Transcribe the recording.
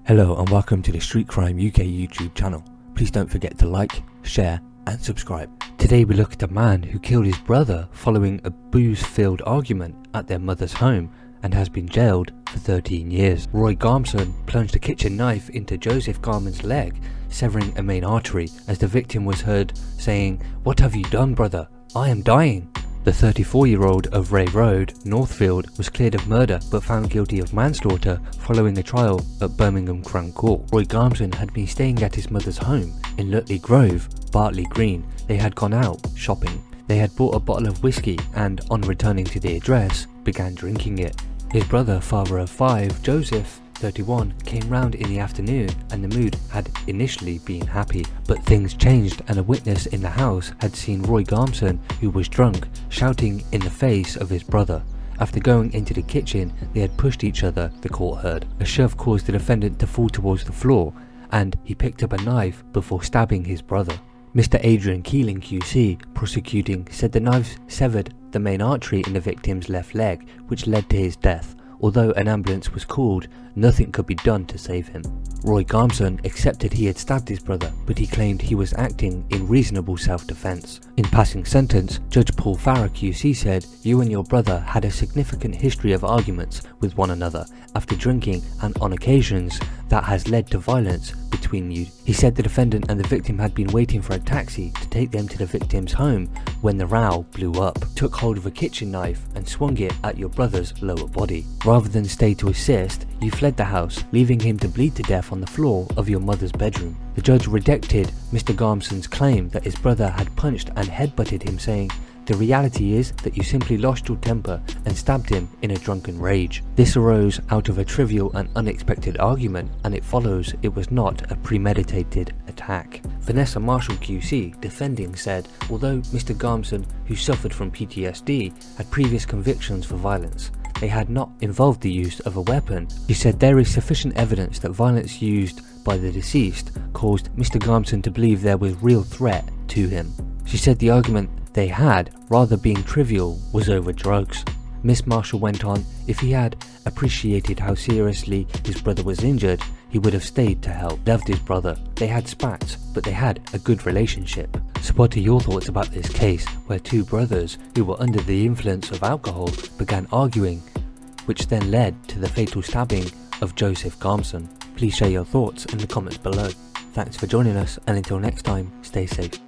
Hello and welcome to the Street Crime UK YouTube channel. Please don't forget to like, share and subscribe. Today we look at a man who killed his brother following a booze-filled argument at their mother's home and has been jailed for 13 years. Roy Garmson plunged a kitchen knife into Joseph Garman's leg, severing a main artery as the victim was heard saying, "What have you done, brother? I am dying." The 34-year-old of Ray Road, Northfield, was cleared of murder but found guilty of manslaughter following a trial at Birmingham Crown Court. Roy Garmson had been staying at his mother's home in Lutley Grove, Bartley Green. They had gone out shopping. They had bought a bottle of whisky and, on returning to the address, began drinking it. His brother, father of 5, Joseph, 31, came round in the afternoon and the mood had initially been happy, but things changed and a witness in the house had seen Roy Garmson, who was drunk, shouting in the face of his brother. After going into the kitchen, they had pushed each other, the court heard. A shove caused the defendant to fall towards the floor and he picked up a knife before stabbing his brother. Mr. Adrian Keeling QC, prosecuting, said the knife severed the main artery in the victim's left leg, which led to his death. Although an ambulance was called, nothing could be done to save him. Roy Garmson accepted he had stabbed his brother, but he claimed he was acting in reasonable self-defense. In passing sentence, Judge Paul Farrer QC said, "You and your brother had a significant history of arguments with one another after drinking, and on occasions that has led to violence between you." He said the defendant and the victim had been waiting for a taxi to take them to the victim's home when the row blew up, took hold of a kitchen knife and swung it at your brother's lower body. Rather than stay to assist, you fled the house, leaving him to bleed to death on the floor of your mother's bedroom. The judge rejected Mr. Garmson's claim that his brother had punched and headbutted him, saying, "The reality is that you simply lost your temper and stabbed him in a drunken rage. This arose out of a trivial and unexpected argument, and it follows it was not a premeditated attack." Vanessa Marshall QC, defending, said, although Mr. Garmson, who suffered from PTSD, had previous convictions for violence, they had not involved the use of a weapon. She said there is sufficient evidence that violence used by the deceased caused Mr. Garmson to believe there was real threat to him. She said the argument they had, rather being trivial, was over drugs. Miss Marshall went on, if he had appreciated how seriously his brother was injured, he would have stayed to help. Loved his brother. They had spats, but they had a good relationship. So what are your thoughts about this case, where two brothers who were under the influence of alcohol began arguing, which then led to the fatal stabbing of Joseph Garmson? Please share your thoughts in the comments below. Thanks for joining us, and until next time, stay safe.